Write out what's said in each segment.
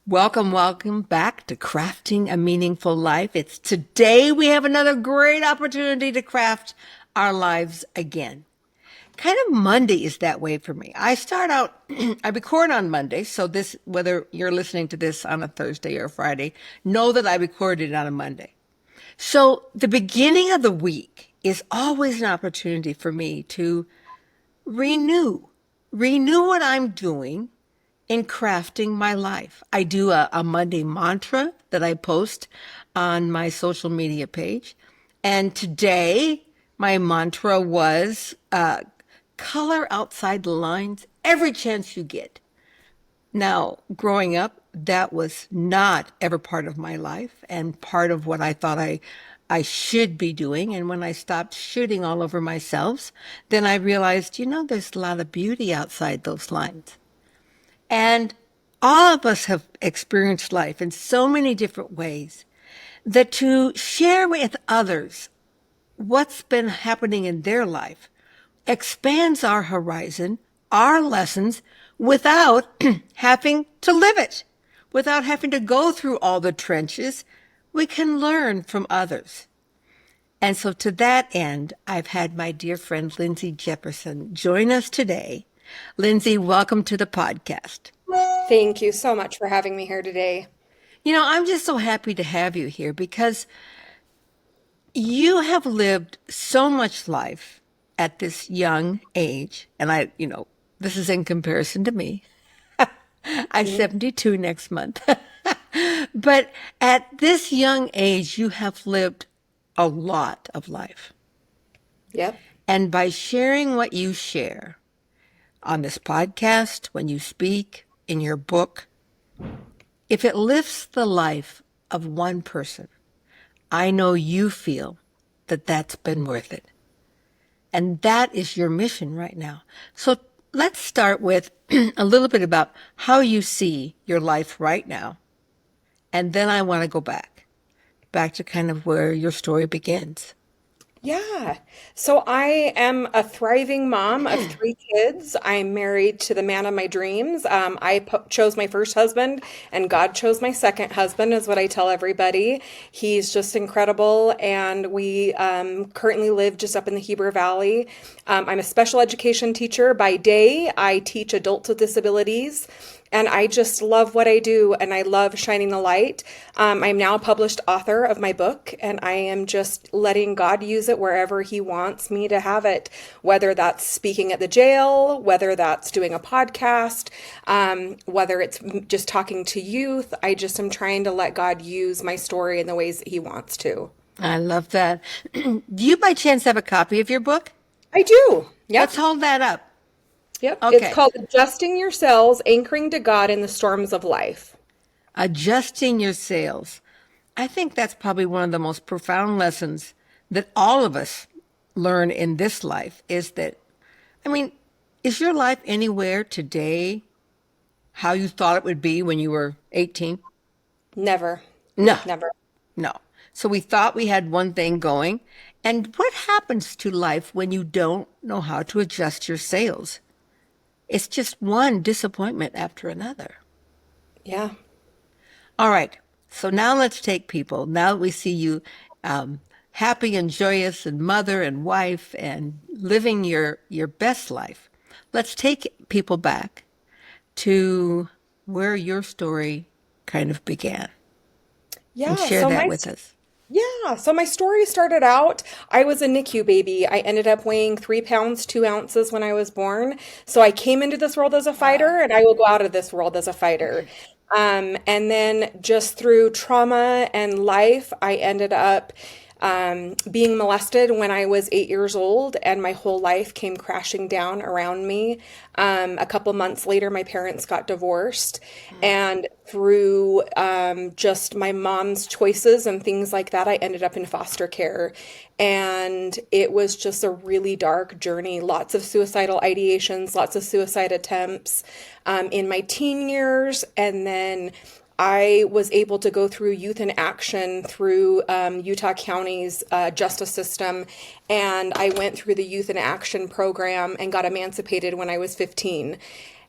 Welcome back to Crafting a Meaningful Life. It's today we have another great opportunity to craft our lives again. Kind of Monday is that way for me. I start out, I record on Monday, so whether you're listening to this on a Thursday or Friday, know that I recorded it on a Monday. So the beginning of the week is always an opportunity for me to renew, renew what I'm doing in crafting my life. I do a Monday mantra that I post on my social media page. And today, my mantra was color outside the lines every chance you get. Now, growing up, that was not ever part of my life and part of what I thought I should be doing. And when I stopped shooting all over myself, then I realized, there's a lot of beauty outside those lines. And all of us have experienced life in so many different ways that to share with others what's been happening in their life expands our horizon, our lessons, without having to live it, without having to go through all the trenches. We can learn from others. And so to that end, I've had my dear friend Lindsay Jepperson join us today. Lindsay, welcome to the podcast. Thank you so much for having me here today. I'm just so happy to have you here because you have lived so much life at this young age. And this is in comparison to me. I'm 72 next month. But at this young age, you have lived a lot of life. Yep. And by sharing what you share on this podcast, when you speak, in your book, if it lifts the life of one person, I know you feel that that's been worth it. And that is your mission right now. So let's start with a little bit about how you see your life right now. And then I want to go back to kind of where your story begins. Yeah. So I am a thriving mom of three kids. I'm married to the man of my dreams. I chose my first husband, and God chose my second husband, is what I tell everybody. He's just incredible, and we currently live just up in the Heber Valley. I'm a special education teacher by day. I teach adults with disabilities. And I just love what I do, and I love shining the light. I'm now a published author of my book, and I am just letting God use it wherever He wants me to have it, whether that's speaking at the jail, whether that's doing a podcast, whether it's just talking to youth. I just am trying to let God use my story in the ways that He wants to. I love that. Do you by chance have a copy of your book? I do. Yep. Let's hold that up. Yep. Okay. It's called Adjusting Your Sails, Anchoring to God in the Storms of Life. Adjusting your sails. I think that's probably one of the most profound lessons that all of us learn in this life is that, is your life anywhere today how you thought it would be when you were 18? Never. No, Never. no. So we thought we had one thing going. And what happens to life when you don't know how to adjust your sails? It's just one disappointment after another. Yeah. All right. So now let's take people. Now that we see you happy and joyous and mother and wife and living your best life, let's take people back to where your story kind of began Yeah. and share that with us. Yeah, so my story started out, I was a NICU baby. I ended up weighing 3 pounds, 2 ounces when I was born. So I came into this world as a fighter, and I will go out of this world as a fighter. And then just through trauma and life, I ended up being molested when I was 8 years old, and my whole life came crashing down around me. A couple months later, my parents got divorced, and through just my mom's choices and things like that, I ended up in foster care. And it was just a really dark journey. Lots of suicidal ideations, lots of suicide attempts in my teen years, and then I was able to go through Youth in Action through Utah County's justice system, and I went through the Youth in Action program and got emancipated when I was 15.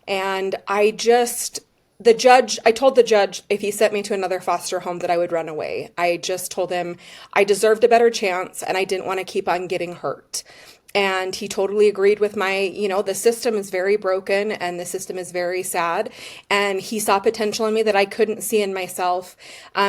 And I just I told the judge if he sent me to another foster home that I would run away. I just told him I deserved a better chance and I didn't want to keep on getting hurt. And he totally agreed with my, the system is very broken and the system is very sad. And he saw potential in me that I couldn't see in myself.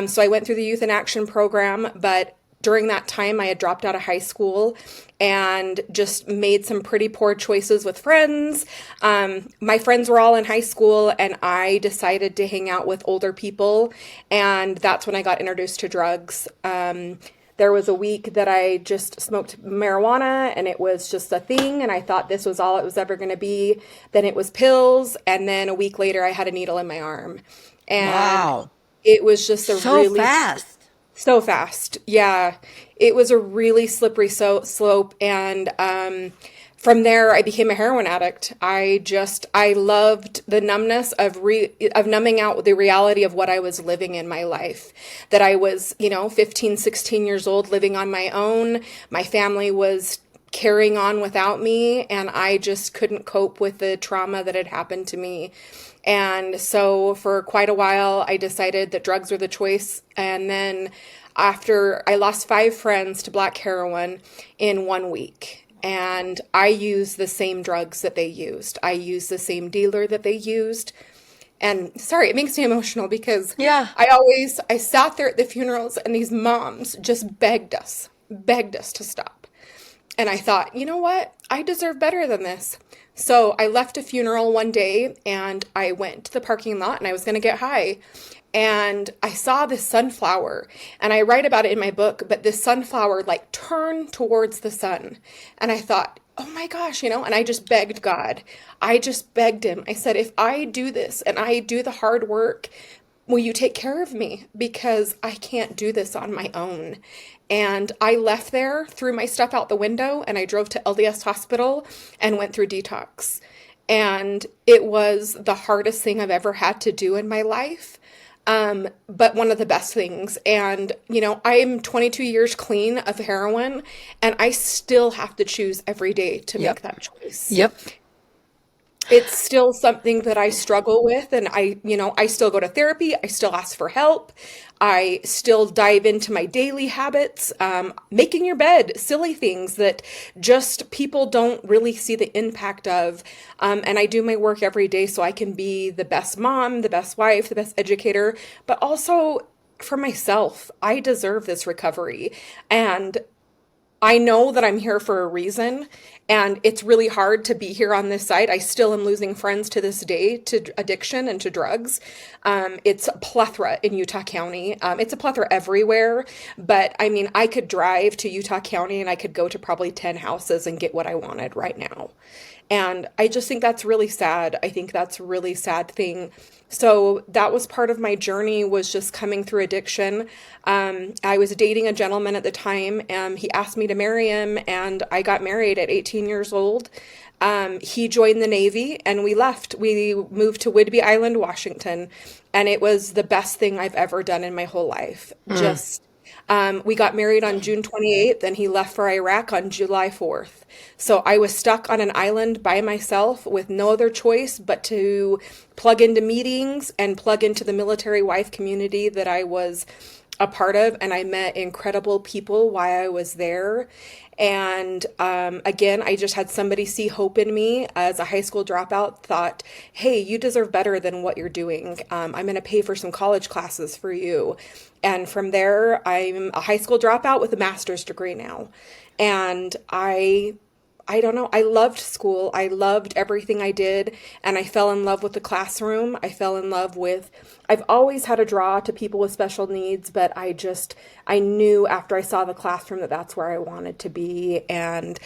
So I went through the Youth in Action program, but during that time, I had dropped out of high school and just made some pretty poor choices with friends. My friends were all in high school, and I decided to hang out with older people, and that's when I got introduced to drugs. There was a week that I just smoked marijuana, and it was just a thing, and I thought this was all it was ever going to be. Then it was pills, and then a week later, I had a needle in my arm. And Wow. it was just a So really fast. so fast. Yeah. It was a really slippery slope. And from there, I became a heroin addict. I loved the numbness of numbing out the reality of what I was living in my life. That I was, 15, 16 years old, living on my own. My family was carrying on without me, and I just couldn't cope with the trauma that had happened to me. And so for quite a while, I decided that drugs were the choice. And then after I lost 5 friends to black heroin in 1 week. And I used the same drugs that they used. I used the same dealer that they used. And sorry, it makes me emotional because Yeah. I sat there at the funerals and these moms just begged us to stop. And I thought, you know what? I deserve better than this. So I left a funeral one day and I went to the parking lot and I was going to get high. And I saw this sunflower and I write about it in my book, but this sunflower like turned towards the sun. And I thought, oh my gosh, and I just begged God. I just begged him. I said, if I do this and I do the hard work, will you take care of me? Because I can't do this on my own. And I left there, threw my stuff out the window, and I drove to LDS Hospital and went through detox. And it was the hardest thing I've ever had to do in my life, but one of the best things. And, I am 22 years clean of heroin, and I still have to choose every day to make Yep. that choice. Yep. It's still something that I struggle with, and I still go to therapy. I still ask for help. I still dive into my daily habits, making your bed, silly things that just people don't really see the impact of. And I do my work every day so I can be the best mom, the best wife, the best educator, but also for myself. I deserve this recovery. And I know that I'm here for a reason, and it's really hard to be here on this side. I still am losing friends to this day to addiction and to drugs. It's a plethora in Utah County. It's a plethora everywhere, but I mean, I could drive to Utah County and I could go to probably 10 houses and get what I wanted right now. And I just think that's really sad. I think that's a really sad thing. So that was part of my journey, was just coming through addiction. I was dating a gentleman at the time, and he asked me to marry him, and I got married at 18 years old. He joined the Navy, and we left. We moved to Whidbey Island, Washington, and it was the best thing I've ever done in my whole life. We got married on June 28th, and he left for Iraq on July 4th. So I was stuck on an island by myself with no other choice but to plug into meetings and plug into the military wife community that I was a part of. And I met incredible people while I was there. And again, I just had somebody see hope in me as a high school dropout, thought, hey, you deserve better than what you're doing. I'm going to pay for some college classes for you. And from there, I'm a high school dropout with a master's degree now. And I don't know. I loved school. I loved everything I did. And I fell in love with the classroom. I've always had a draw to people with special needs, but I knew after I saw the classroom that that's where I wanted to be. And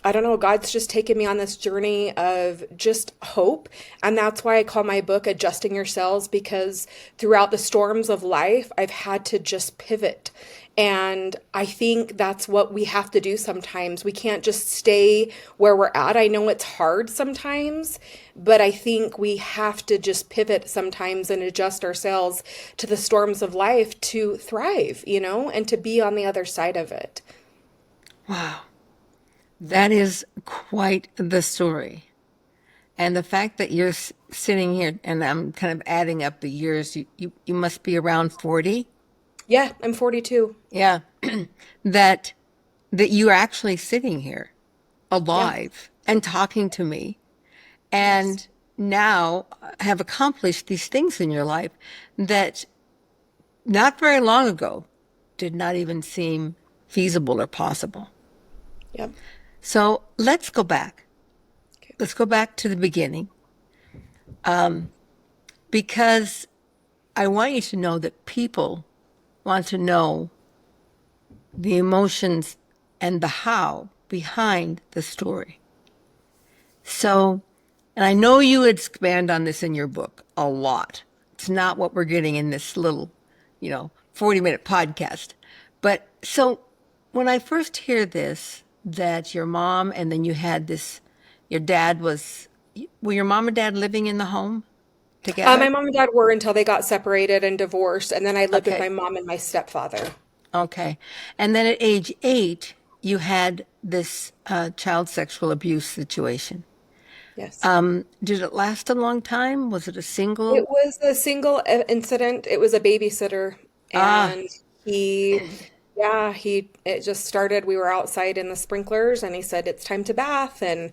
I don't know, God's just taken me on this journey of just hope. And that's why I call my book Adjusting Your Cells, because throughout the storms of life, I've had to just pivot. And I think that's what we have to do sometimes. We can't just stay where we're at. I know it's hard sometimes, but I think we have to just pivot sometimes and adjust ourselves to the storms of life to thrive, and to be on the other side of it. Wow. That is quite the story. And the fact that you're sitting here, and I'm kind of adding up the years, you must be around 40. Yeah, I'm 42. Yeah. that that you're actually sitting here Yeah. alive and talking to me Yes. and now have accomplished these things in your life that not very long ago did not even seem feasible or possible. Yep. So let's go back. Okay. Let's go back to the beginning, because I want you to know that people want to know the emotions and the how behind the story. So, and I know you expand on this in your book a lot. It's not what we're getting in this little, 40-minute podcast. But so when I first hear this, that your mom and then you had this, your dad was, were your mom and dad living in the home My together? mom and dad were until they got separated and divorced, and then I lived with my Okay. mom and my stepfather. Okay. And then at age 8, you had this child sexual abuse situation. Yes. Did it last a long time? Was it a It single? was a single incident. It was a babysitter, Ah, and it just started. We were outside in the sprinklers, and he said, "It's time to bath." And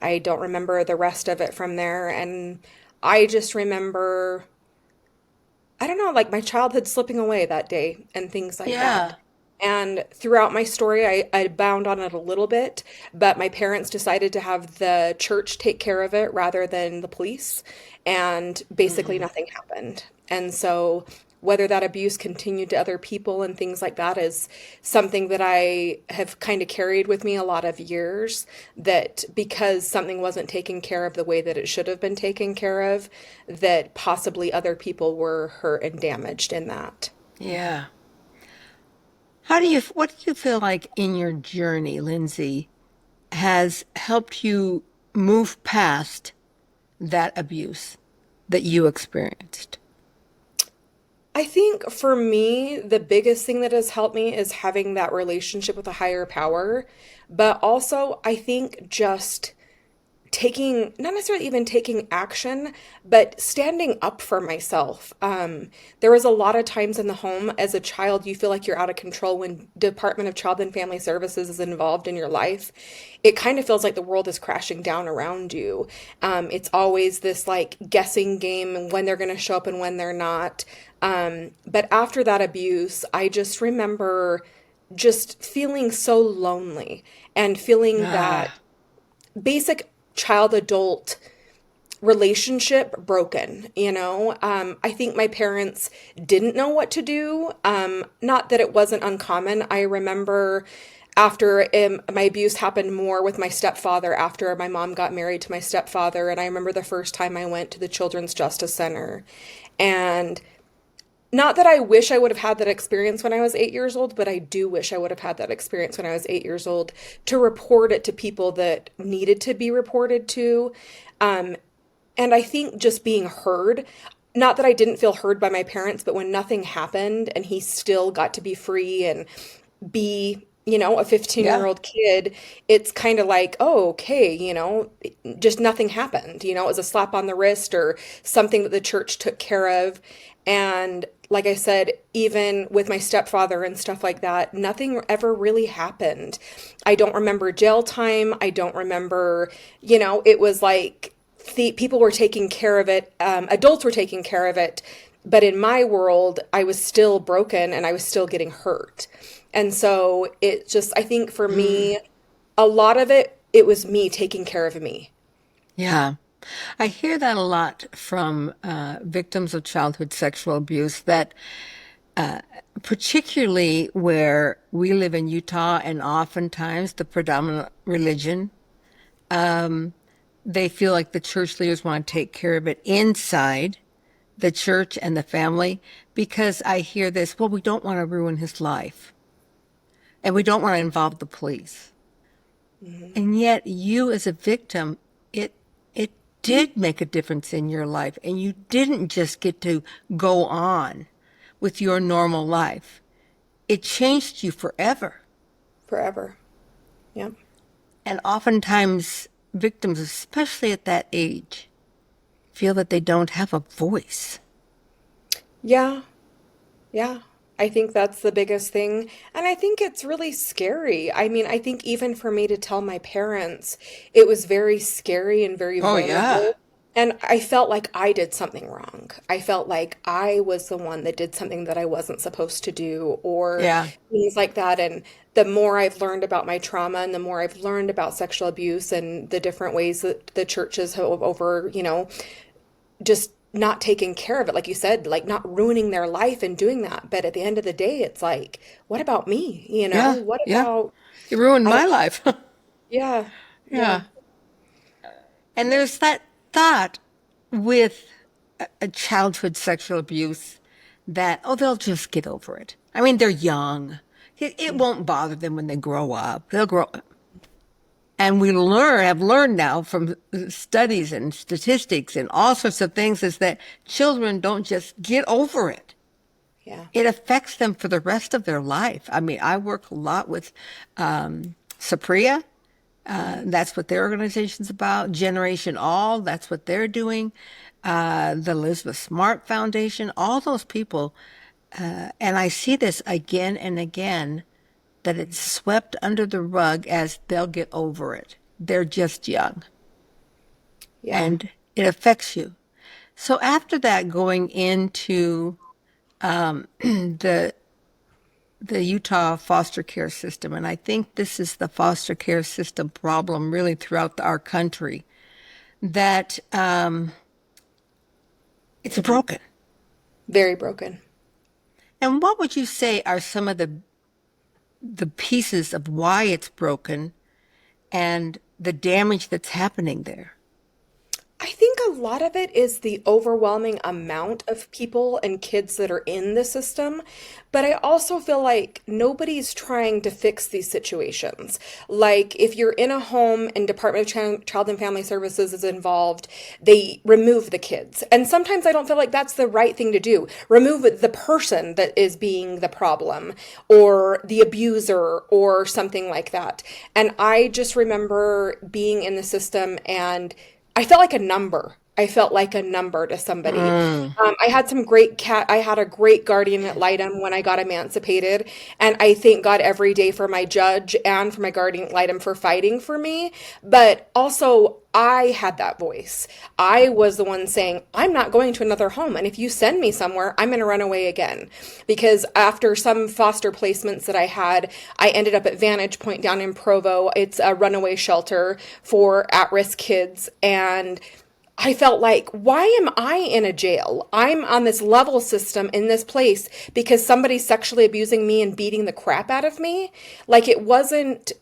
I don't remember the rest of it from there. And I just remember, I don't know, like my childhood slipping away that day and things like that. yeah. And throughout my story, I bound on it a little bit, but my parents decided to have the church take care of it rather than the police. And basically, Mm. nothing happened. And so, whether that abuse continued to other people and things like that is something that I have kind of carried with me a lot of years. That because something wasn't taken care of the way that it should have been taken care of, that possibly other people were hurt and damaged in that. Yeah. What do you feel like in your journey, Lindsay, has helped you move past that abuse that you experienced? I think for me, the biggest thing that has helped me is having that relationship with a higher power. But also, I think just taking, not necessarily even taking action, but standing up for myself. There was a lot of times in the home as a child, you feel like you're out of control when Department of Child and Family Services is involved in your life. It kind of feels like the world is crashing down around you. It's always this like guessing game and when they're going to show up and when they're not. But after that abuse, I just remember just feeling so lonely and feeling that Ah, basic child adult relationship broken, I think my parents didn't know what to do. Not that it wasn't uncommon. I remember after my abuse happened more with my stepfather after my mom got married to my stepfather, and I remember the first time I went to the Children's Justice Center. And not that I wish I would have had that experience when I was 8 years old, but I do wish I would have had that experience when I was 8 years old to report it to people that needed to be reported to. Um, and I think just being heard, not that I didn't feel heard by my parents, but when nothing happened and he still got to be free and be, a 15-year-old yeah. year old kid, it's kind of like, oh, okay, just nothing happened. It was a slap on the wrist or something that the church took care of. And like I said, even with my stepfather and stuff like that, nothing ever really happened. I don't remember jail time. I don't remember, it was like the people were taking care of it, adults were taking care of it. But in my world, I was still broken and I was still getting hurt. And so it just, I think for Mm, me, a lot of it, it was me taking care of me. yeah. I hear that a lot from victims of childhood sexual abuse, that particularly where we live in Utah and oftentimes the predominant religion, they feel like the church leaders want to take care of it inside the church and the family, because I hear this, well, we don't want to ruin his life and we don't want to involve the police. Mhm. And yet you as a victim, it it did make a difference in your life, and you didn't just get to go on with your normal life. It changed you forever. Forever. Yeah. And oftentimes victims, especially at that age, feel that they don't have a voice. Yeah. Yeah, I think that's the biggest thing. And I think it's really scary. I mean, I think even for me to tell my parents, it was very scary and very Oh, yeah. vulnerable. And I felt like I did something wrong. I felt like I was the one that did something that I wasn't supposed to do, or Yeah. things like that. And the more I've learned about my trauma and the more I've learned about sexual abuse and the different ways that the churches have over, just not taking care of it, like you said, like not ruining their life and doing that. But at the end of the day, it's like, what about me? Yeah. What Yeah. about, It ruined I don't, my life. yeah, yeah, Yeah. And there's that thought with a childhood sexual abuse that, oh, they'll just get over it. I mean, they're young. It won't bother them when they grow up. They'll grow. And have learned now from studies and statistics and all sorts of things is that children don't just get over it. yeah, It affects them for the rest of their life. I mean, I work a lot with Sapria. That's what their organization's about. Generation All, that's what they're doing. The Elizabeth Smart Foundation, all those people. And I see this again and again that it's swept under the rug as they'll get over it. They're just young yeah. and it affects you. So after that, going into the Utah foster care system, and I think this is the foster care system problem really throughout our country, that it's broken. Very broken. And what would you say are some of the pieces of why it's broken and the damage that's happening there? I think a lot of it is the overwhelming amount of people and kids that are in the system, but I also feel like nobody's trying to fix these situations. Like if you're in a home and Department of Child and Family Services is involved, they remove the kids. And sometimes I don't feel like that's the right thing to do. Remove the person that is being the problem or the abuser or something like that. And I just remember being in the system and I felt like a number. I felt like a number to somebody. I had some great I had a great guardian ad litem when I got emancipated. And I thank God every day for my judge and for my guardian ad litem for fighting for me. But also, I had that voice. I was the one saying, I'm not going to another home. And if you send me somewhere, I'm going to run away again. Because after some foster placements that I had, I ended up at Vantage Point down in Provo. It's a runaway shelter for at-risk kids. And I felt like, why am I in a jail? I'm on this level system in this place because somebody's sexually abusing me and beating the crap out of me. Like it wasn't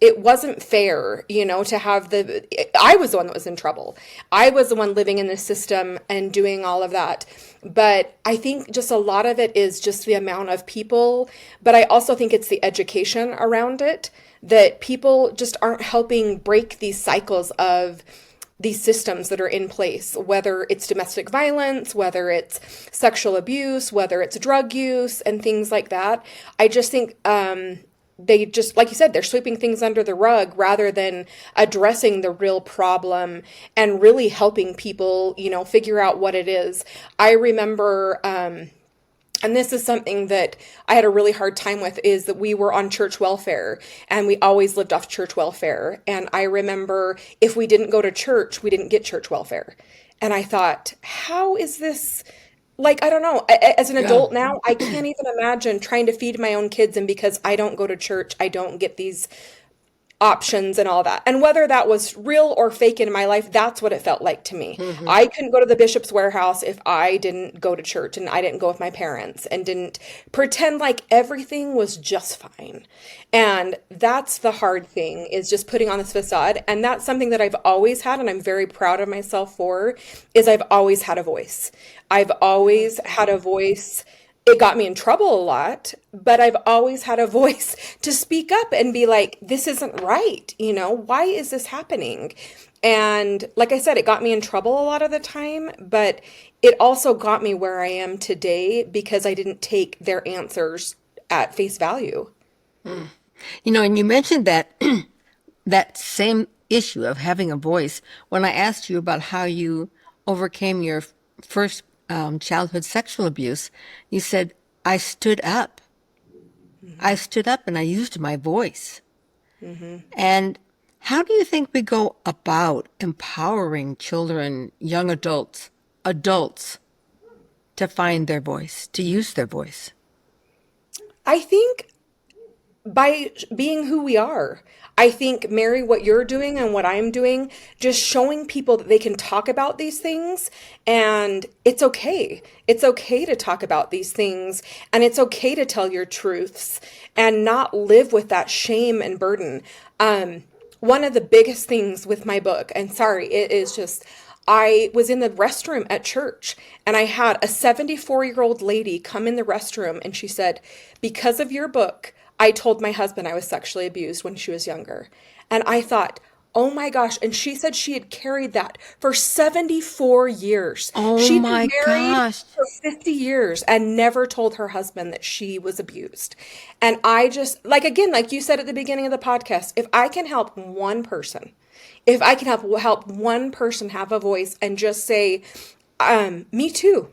fair, to have I was the one that was in trouble. I was the one living in the system and doing all of that. But I think just a lot of it is just the amount of people, but I also think it's the education around it that people just aren't helping break these cycles of these systems that are in place, whether it's domestic violence, whether it's sexual abuse, whether it's drug use and things like that. I just think they just, like you said, they're sweeping things under the rug rather than addressing the real problem and really helping people, figure out what it is. I remember, and this is something that I had a really hard time with, is that we were on church welfare and we always lived off church welfare. And I remember if we didn't go to church, we didn't get church welfare. And I thought, how is this? Like, I don't know. As an Yeah. adult now, I can't even imagine trying to feed my own kids. And because I don't go to church, I don't get these options and all that. And whether that was real or fake in my life, that's what it felt like to me. I couldn't go to the bishop's warehouse if I didn't go to church and I didn't go with my parents and didn't pretend like everything was just fine. And that's the hard thing, is just putting on this facade. And that's something that I've always had and I'm very proud of myself for, is I've always had a voice. I've always had a voice. It got me in trouble a lot, but I've always had a voice to speak up and be like, this isn't right. Why is this happening? And like I said, it got me in trouble a lot of the time, but it also got me where I am today because I didn't take their answers at face value. And you mentioned that that same issue of having a voice. When I asked you about how you overcame your first childhood sexual abuse, you said, I stood up. I stood up and I used my voice. Hmm. And how do you think we go about empowering children, young adults to find their voice, to use their voice? I think by being who we are. I think, Mary, what you're doing and what I'm doing, just showing people that they can talk about these things and it's okay. It's okay to talk about these things and it's okay to tell your truths and not live with that shame and burden. One of the biggest things with my book, and sorry, it is just, I was in the restroom at church and I had a 74-year-old lady come in the restroom and she said, because of your book, I told my husband I was sexually abused when she was younger. And I thought, oh my gosh. And she said she had carried that for 74 years. Oh She'd been my married gosh. for 50 years and never told her husband that she was abused. And I just, like, again, like you said at the beginning of the podcast, if I can help one person, if I can help one person have a voice and just say, me too.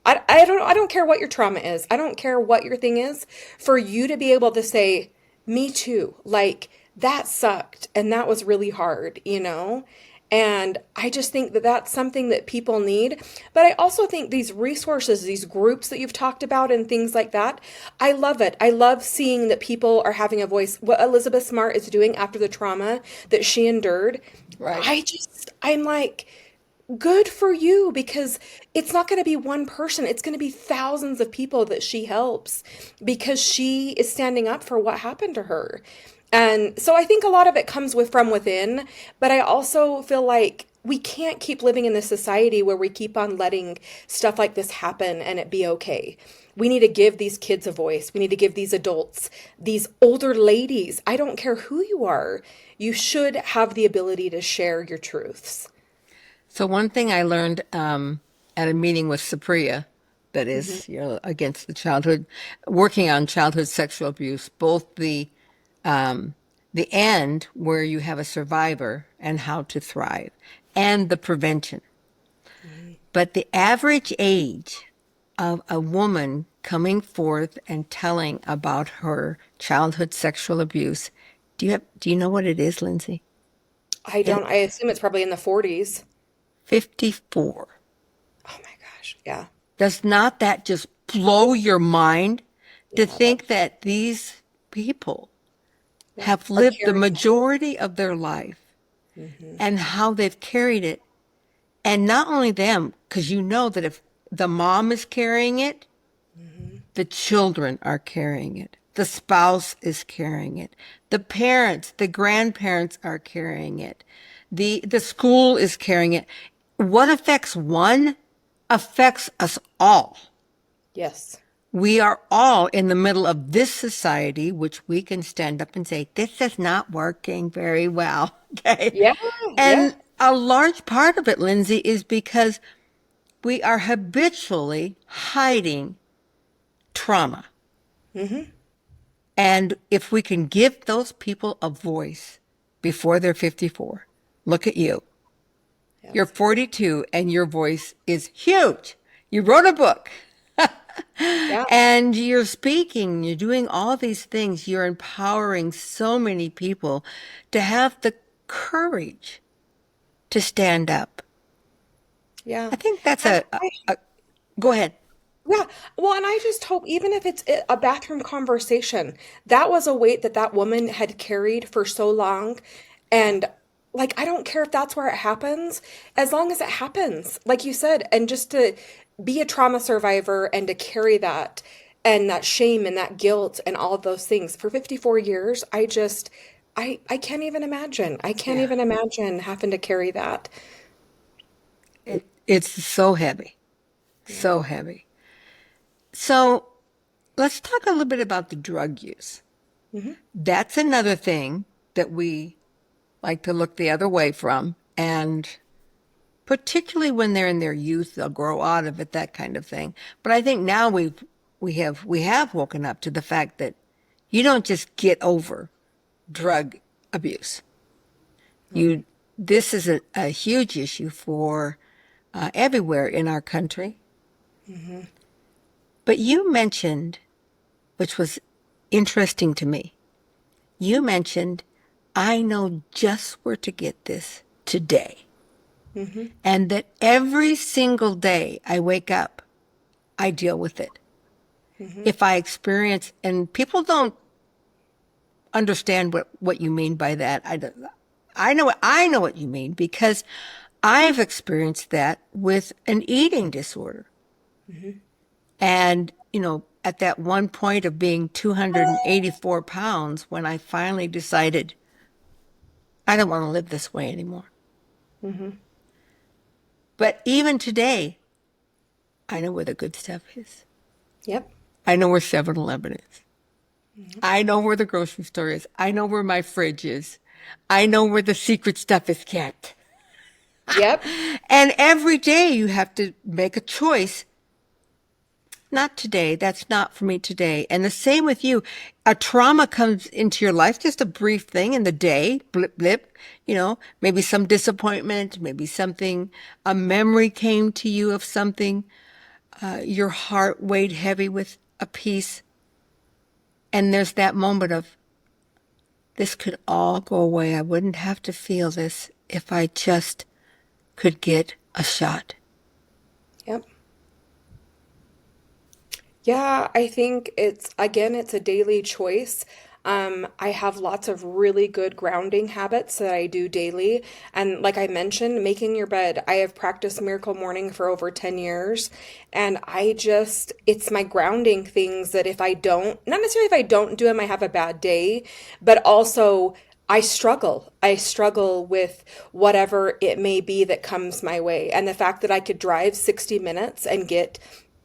I don't care what your trauma is. I don't care what your thing is. For you to be able to say, me too, like that sucked and that was really hard, you know? And I just think that that's something that people need. But I also think these resources, these groups that you've talked about and things like that, I love it. I love seeing that people are having a voice. What Elizabeth Smart is doing after the trauma that she endured, Right. I'm like, good for you because it's not going to be one person. It's going to be thousands of people that she helps because she is standing up for what happened to her. And so I think a lot of it comes with from within, but I also feel like we can't keep living in this society where we keep on letting stuff like this happen and it be okay. We need to give these kids a voice. We need to give these adults, these older ladies, I don't care who you are, you should have the ability to share your truths. So one thing I learned at a meeting with Supriya, that Hmm. is, against the childhood, working on childhood sexual abuse, both the end where you have a survivor and how to thrive, and the prevention. But the average age of a woman coming forth and telling about her childhood sexual abuse, do you know what it is, Lindsay? I don't, I assume it's probably in the 40s. 54. Oh my gosh. Yeah. Does not that just blow your mind to Yeah. think that these people Yeah. have Are lived the carrying majority of their life it. Hmm. and how they've carried it? And not only them, because you know that if the mom is carrying it, Hmm. the children are carrying it. The spouse is carrying it. The parents, the grandparents are carrying it. The school is carrying it. What affects one affects us all. Yes. We are all in the middle of this society, which we can stand up and say, this is not working very well. Okay. Yeah. Yeah. And a large part of it, Lindsay, is because we are habitually hiding trauma. Hmm. And if we can give those people a voice before they're 54, look at you. You're Yes. 42 and your voice is huge. You wrote a book. Yeah. And you're speaking, you're doing all these things. You're empowering so many people to have the courage to stand up. Yeah. I think that's And go ahead. yeah. Well, and I just hope, even if it's a bathroom conversation, that was a weight that that woman had carried for so long. Yeah. And like, I don't care if that's where it happens, as long as it happens, like you said, and just to be a trauma survivor and to carry that and that shame and that guilt and all of those things for 54 years, I can't even imagine. I can't Yeah. even imagine having to carry that. It's so heavy, Yeah. so heavy. So let's talk a little bit about the drug use. Hmm. That's another thing that we like to look the other way from. And particularly when they're in their youth, they'll grow out of it, that kind of thing. But I think now we have woken up to the fact that you don't just get over drug abuse. You, this is a huge issue for everywhere in our country. But you mentioned, which was interesting to me, you mentioned, I know just where to get this today. And that every single day I wake up, I deal with it. If I experience, and people don't understand what you mean by that. I know what you mean because I've experienced that with an eating disorder. And, at that one point of being 284 pounds, when I finally decided I don't want to live this way anymore. But even today, I know where the good stuff is. Yep. I know where 7-Eleven is. I know where the grocery store is. I know where my fridge is. I know where the secret stuff is kept. Yep. And every day you have to make a choice. Not today. That's not for me today. And the same with you. A trauma comes into your life, just a brief thing in the day, blip, blip, maybe some disappointment, maybe something, a memory came to you of something, your heart weighed heavy with a piece. And there's that moment of, this could all go away. I wouldn't have to feel this if I just could get a shot. Yep. Yeah, I think it's a daily choice. I have lots of really good grounding habits that I do daily. And like I mentioned, making your bed. I have practiced Miracle Morning for over 10 years. And it's my grounding things that if I don't, not necessarily if I don't do them, I have a bad day, but also I struggle. I struggle with whatever it may be that comes my way. And the fact that I could drive 60 minutes and get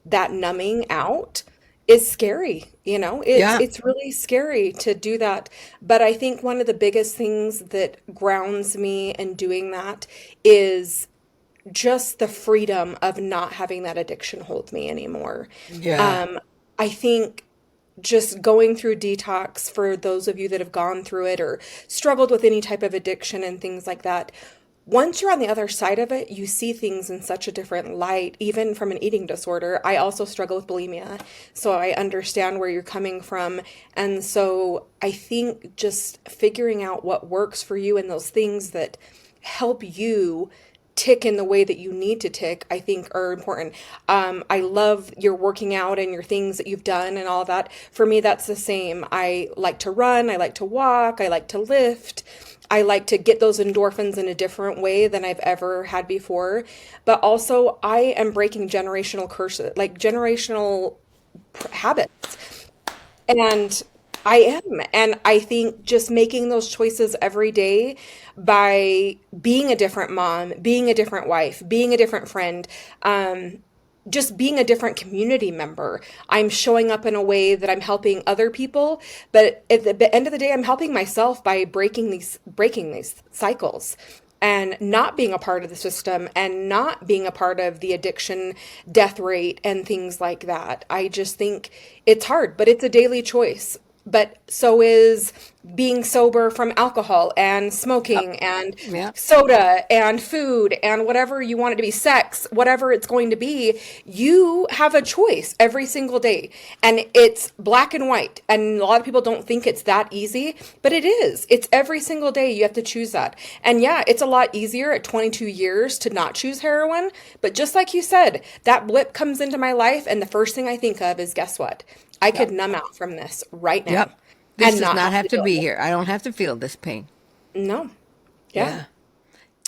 that numbing out is scary. It's Yeah. it's really scary to do that. But I think one of the biggest things that grounds me in doing that is just the freedom of not having that addiction hold me anymore. Yeah. I think just going through detox, for those of you that have gone through it or struggled with any type of addiction and things like that, once you're on the other side of it, you see things in such a different light, even from an eating disorder. I also struggle with bulimia, so I understand where you're coming from. And so I think just figuring out what works for you and those things that help you tick in the way that you need to tick, I think are important. I love your working out and your things that you've done and all that. For me, that's the same. I like to run, I like to walk, I like to lift. I like to get those endorphins in a different way than I've ever had before. But also, I am breaking generational curses, like generational habits. And I am. And I think just making those choices every day by being a different mom, being a different wife, being a different friend, just being a different community member. I'm showing up in a way that I'm helping other people, but at the end of the day, I'm helping myself by breaking these cycles and not being a part of the system and not being a part of the addiction death rate and things like that. I just think it's hard, but it's a daily choice. But so is being sober from alcohol and Yep. smoking and Yeah. soda and food and whatever you want it to be, sex, whatever it's going to be. You have a choice every single day. And it's black and white. And a lot of people don't think it's that easy, but it is. It's every single day you have to choose that. And yeah, it's a lot easier at 22 years to not choose heroin. But just like you said, that blip comes into my life, and the first thing I think of is, guess what? I could Yep. numb out from this right now Yep. This and does not not have have to to deal be with here. I don't have to feel this pain. it. No. Yeah. Yeah.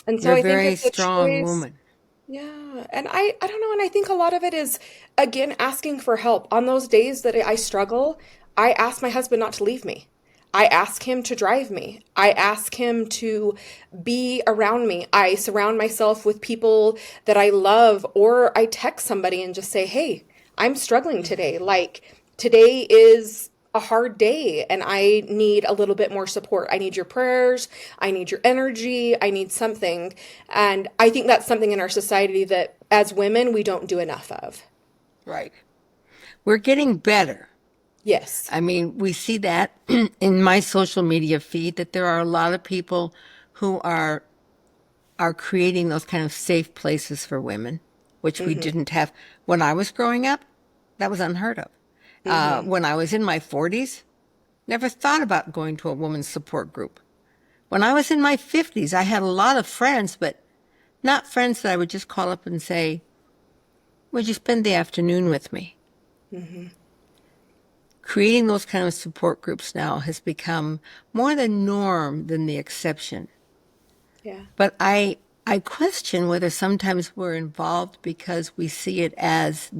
And so You're a I think very it's a strong choice. woman. Yeah. And I don't know. And I think a lot of it is, again, asking for help. On those days that I struggle, I ask my husband not to leave me. I ask him to drive me. I ask him to be around me. I surround myself with people that I love, or I text somebody and just say, hey, I'm struggling today. Like, today is a hard day and I need a little bit more support. I need your prayers. I need your energy. I need something. And I think that's something in our society that as women, we don't do enough of. Right. We're getting better. Yes. I mean, we see that in my social media feed that there are a lot of people who are creating those kind of safe places for women, which we didn't have when I was growing up. That was unheard of. When I was in my 40s, never thought about going to a woman's support group. When I was in my 50s, I had a lot of friends, but not friends that I would just call up and say, would you spend the afternoon with me? Creating those kind of support groups now has become more the norm than the exception. Yeah. But I question whether sometimes we're involved because we see it as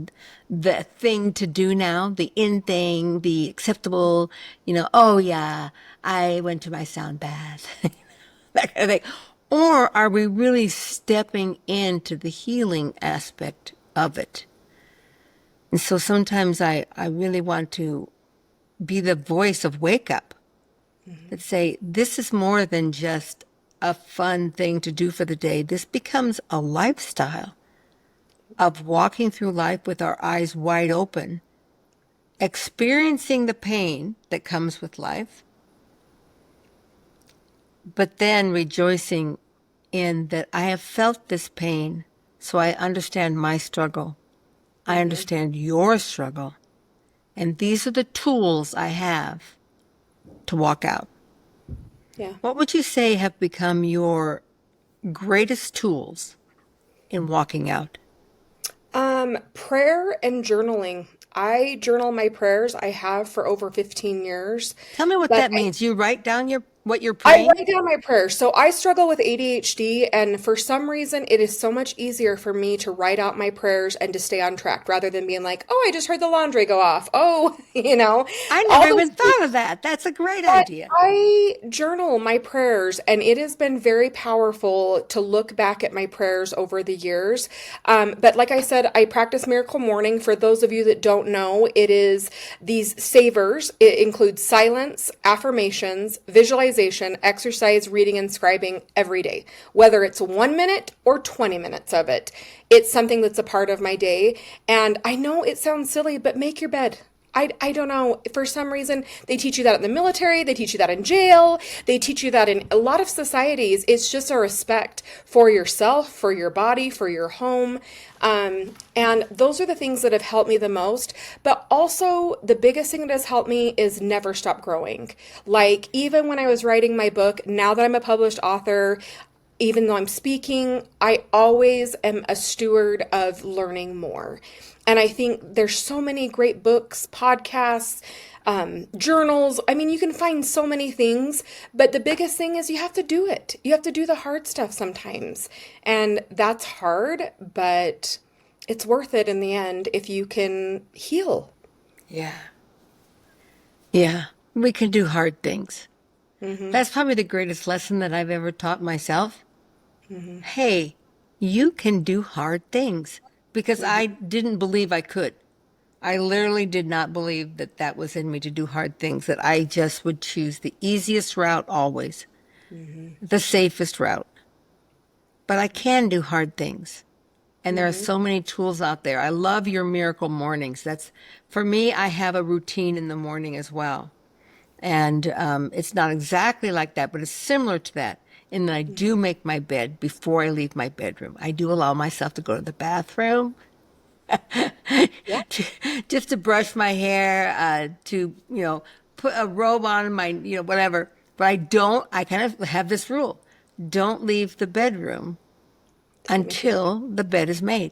the thing to do now, the in thing, the acceptable, oh yeah, I went to my sound bath, that kind of thing. Or are we really stepping into the healing aspect of it? And so sometimes I really want to be the voice of wake up that say, this is more than just a fun thing to do for the day. This becomes a lifestyle of walking through life with our eyes wide open, experiencing the pain that comes with life, but then rejoicing in that I have felt this pain, so I understand my struggle. I understand your struggle. And these are the tools I have to walk out. Yeah. What would you say have become your greatest tools in walking out? Prayer and journaling. I journal my prayers. I have for over 15 years. Tell me what But that means. You write down what you're I praying? write down my prayers. So I struggle with ADHD, and for some reason, it is so much easier for me to write out my prayers and to stay on track rather than being like, oh, I just heard the laundry go off. Oh, I never all even those thought of that. That's a great but idea. I journal my prayers, and it has been very powerful to look back at my prayers over the years. But like I said, I practice Miracle Morning. For those of you that don't know, it is these savers. It includes silence, affirmations, visualization, exercise, reading, and scribing every day, whether it's 1 minute or 20 minutes of it. It's something that's a part of my day. And I know it sounds silly, but make your bed. I don't know. For some reason, they teach you that in the military. They teach you that in jail. They teach you that in a lot of societies. It's just a respect for yourself, for your body, for your home. And those are the things that have helped me the most. But also, the biggest thing that has helped me is never stop growing. Like, even when I was writing my book, now that I'm a published author, even though I'm speaking, I always am a steward of learning more. And I think there's so many great books, podcasts, journals. I mean, you can find so many things, but the biggest thing is you have to do it. You have to do the hard stuff sometimes. And that's hard, but it's worth it in the end if you can heal. Yeah. Yeah. We can do hard things. That's probably the greatest lesson that I've ever taught myself. Hey, you can do hard things because I didn't believe I could. I literally did not believe that that was in me to do hard things, that I just would choose the easiest route always, the safest route. But I can do hard things. And there are so many tools out there. I love your miracle mornings. That's, for me, I have a routine in the morning as well. And it's not exactly like that, but it's similar to that in that I do make my bed before I leave my bedroom. I do allow myself to go to the bathroom, Yeah. just to brush my hair, to, put a robe on my, whatever. But I kind of have this rule. Don't leave the bedroom until the bed is made.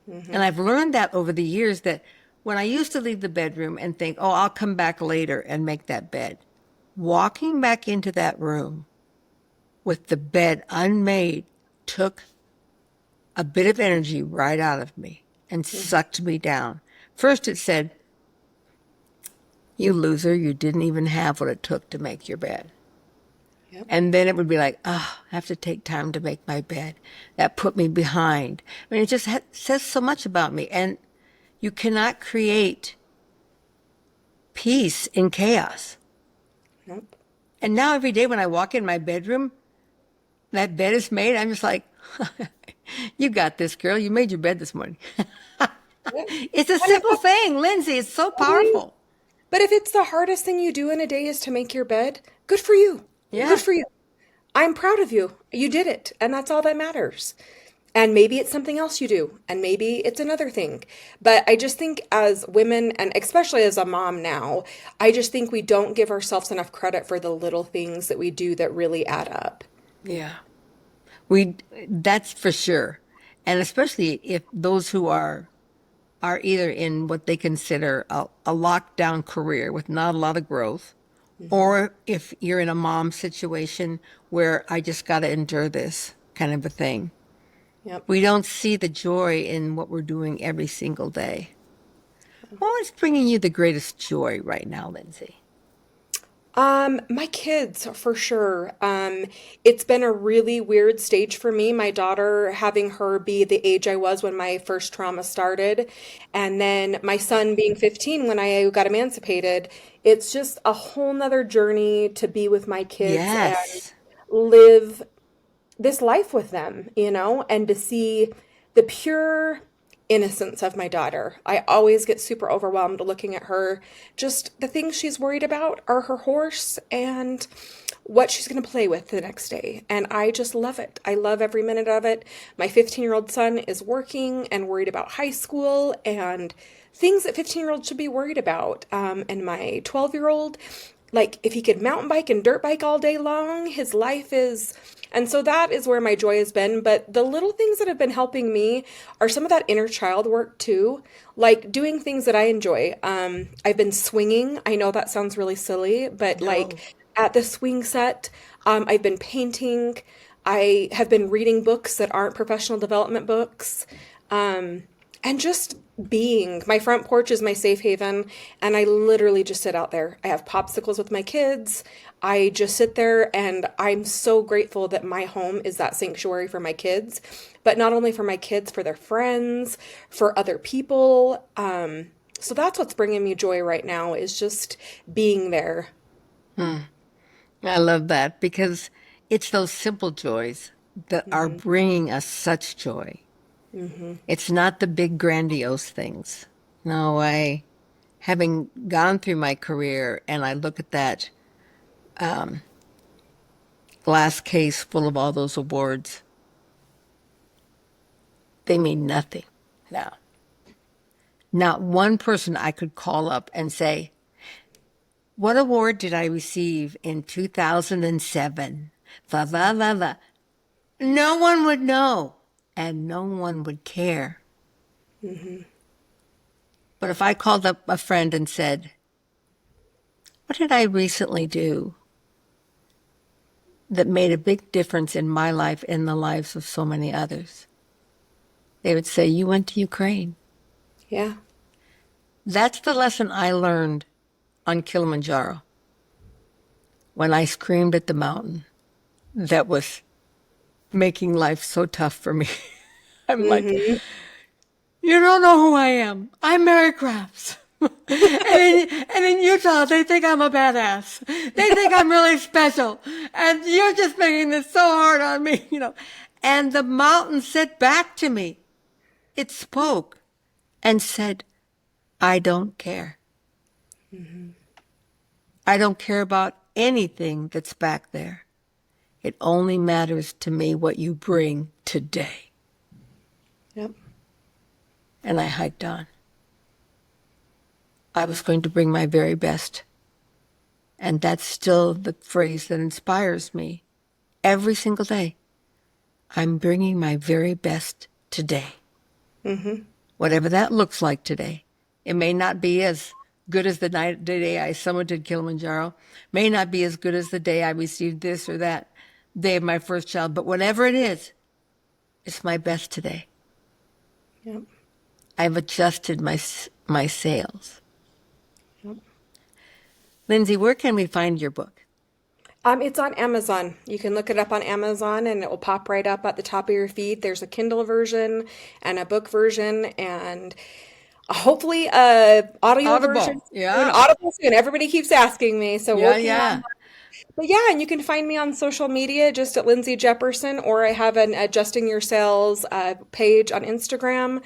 And I've learned that over the years that when I used to leave the bedroom and think, oh, I'll come back later and make that bed, walking back into that room with the bed unmade took a bit of energy right out of me and sucked me down. First it said, you loser, you didn't even have what it took to make your bed. Yep. And then it would be like, oh, I have to take time to make my bed. That put me behind. I mean, it just says so much about me. And you cannot create peace in chaos. Nope. And now every day when I walk in my bedroom, that bed is made. I'm just like, you got this, girl. You made your bed this morning. Yep. It's a simple thing, Lindsay. It's so powerful. But if it's the hardest thing you do in a day is to make your bed, good for you. Yeah. Good for you. I'm proud of you. You did it. And that's all that matters. And maybe it's something else you do, and maybe it's another thing. But I just think as women, and especially as a mom now, I just think we don't give ourselves enough credit for the little things that we do that really add up. Yeah. We, that's for sure. And especially if those who are either in what they consider a lockdown career with not a lot of growth, Hmm. or if you're in a mom situation where I just got to endure this kind of a thing. Yep. We don't see the joy in what we're doing every single day. What is bringing you the greatest joy right now, Lindsay? My kids for sure. It's been a really weird stage for me. My daughter, having her be the age I was when my first trauma started, and then my son being 15 when I got emancipated. It's just a whole nother journey to be with my kids and Yes. live this life with them, and to see the pure innocence of my daughter. I always get super overwhelmed looking at her. Just the things she's worried about are her horse and what she's going to play with the next day. And I just love it. I love every minute of it. My 15-year-old son is working and worried about high school and things that 15-year-olds should be worried about. And my 12-year-old, like if he could mountain bike and dirt bike all day long, his life is. And so that is where my joy has been. But the little things that have been helping me are some of that inner child work too, like doing things that I enjoy. I've been swinging. I know that sounds really silly, but No. like at the swing set, I've been painting. I have been reading books that aren't professional development books. And just being. My front porch is my safe haven, and I literally just sit out there. I have popsicles with my kids. I just sit there, and I'm so grateful that my home is that sanctuary for my kids, but not only for my kids, for their friends, for other people. So that's what's bringing me joy right now is just being there. I love that because it's those simple joys that are Hmm. bringing us such joy. Hmm. It's not the big grandiose things. No, having gone through my career and I look at that glass case full of all those awards, they mean nothing now. Not one person I could call up and say, what award did I receive in 2007? La, la, la, la. No one would know and no one would care. Hmm. But if I called up a friend and said, what did I recently do that made a big difference in my life and the lives of so many others? They would say, you went to Ukraine. Yeah. That's the lesson I learned on Kilimanjaro when I screamed at the mountain that was making life so tough for me. I'm like, Hmm. you don't know who I am. I'm Mary Crafts. And in Utah, they think I'm a badass. They think I'm really special. And you're just making this so hard on me, you know. And the mountain said back to me, it spoke and said, I don't care. I don't care about anything that's back there. It only matters to me what you bring today. Yep. And I hiked on. I was going to bring my very best. And that's still the phrase that inspires me every single day. I'm bringing my very best today, Hmm. whatever that looks like today. It may not be as good as the day I summited Kilimanjaro, may not be as good as the day I received this or that day of my first child, but whatever it is, it's my best today. Yep. I've adjusted my sails. Yep. Lindsay, where can we find your book? It's on Amazon. You can look it up on Amazon and it will pop right up at the top of your feed. There's a Kindle version and a book version and hopefully a audio version Audible. soon. Yeah. Audible soon. Everybody keeps asking me, so Yeah, working on yeah. that. But yeah, and you can find me on social media just at Lindsay Jepperson, or I have an Adjusting Your Sales page on Instagram.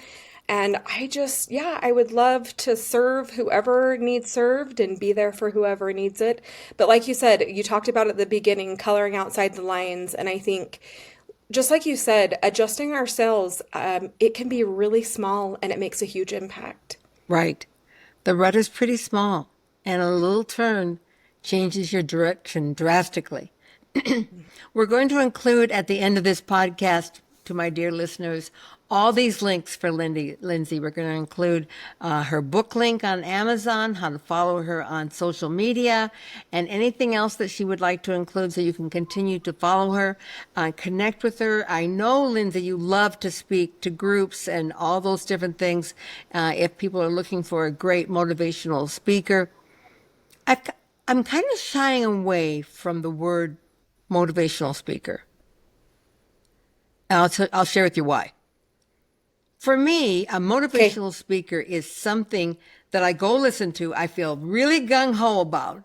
And I would love to serve whoever needs served and be there for whoever needs it. But like you said, you talked about at the beginning, coloring outside the lines. And I think, just like you said, adjusting ourselves, it can be really small and it makes a huge impact. Right. The rudder is pretty small, and a little turn changes your direction drastically. We're going to include at the end of this podcast, to my dear listeners, all these links for Lindsay. We're going to include her book link on Amazon, how to follow her on social media, and anything else that she would like to include so you can continue to follow her, connect with her. I know, Lindsay, you love to speak to groups and all those different things. If people are looking for a great motivational speaker, I've, I'm kind of shying away from the word motivational speaker. And I'll share with you why. For me, a Okay. motivational speaker is something that I go listen to, I feel really gung ho about,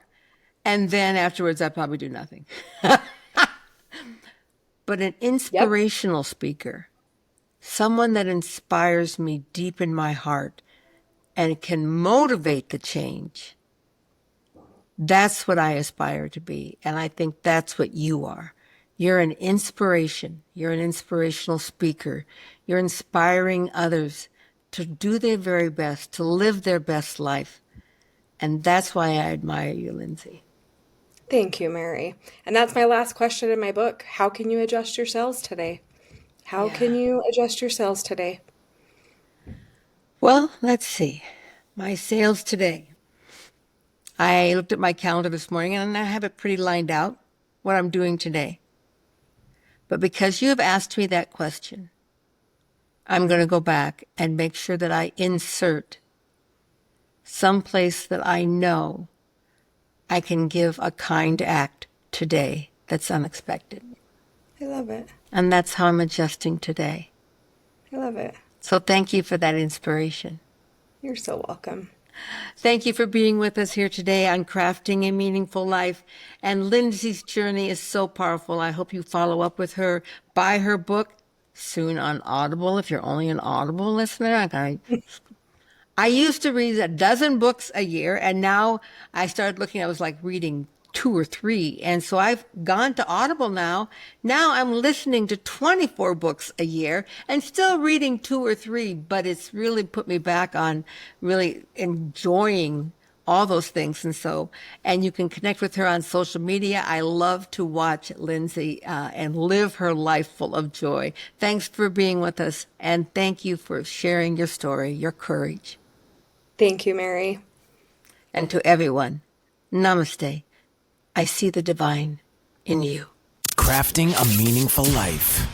and then afterwards I probably do nothing. But an Yep. inspirational speaker, someone that inspires me deep in my heart and can motivate the change, that's what I aspire to be. And I think that's what you are. You're an inspiration. You're an inspirational speaker. You're inspiring others to do their very best, to live their best life. And that's why I admire you, Lindsay. Thank you, Mary. And that's my last question in my book. How can you adjust your cells today? How can Yeah. you adjust your cells today? Well, let's see. My sales today. I looked at my calendar this morning and I have it pretty lined out what I'm doing today. But because you have asked me that question, I'm going to go back and make sure that I insert some place that I know I can give a kind act today that's unexpected. I love it. And that's how I'm adjusting today. I love it. So thank you for that inspiration. You're so welcome. Thank you for being with us here today on Crafting a Meaningful Life. And Lindsay's journey is so powerful. I hope you follow up with her. Buy her book soon on Audible. If you're only an Audible listener, I used to read a dozen books a year, and now I started looking, I was like reading two or three. And so I've gone to Audible now. Now I'm listening to 24 books a year and still reading two or three, but it's really put me back on really enjoying all those things. And you can connect with her on social media. I love to watch Lindsay and live her life full of joy. Thanks for being with us, and thank you for sharing your story, your courage. Thank you, Mary. And to everyone, namaste. I see the divine in you. Crafting a Meaningful Life.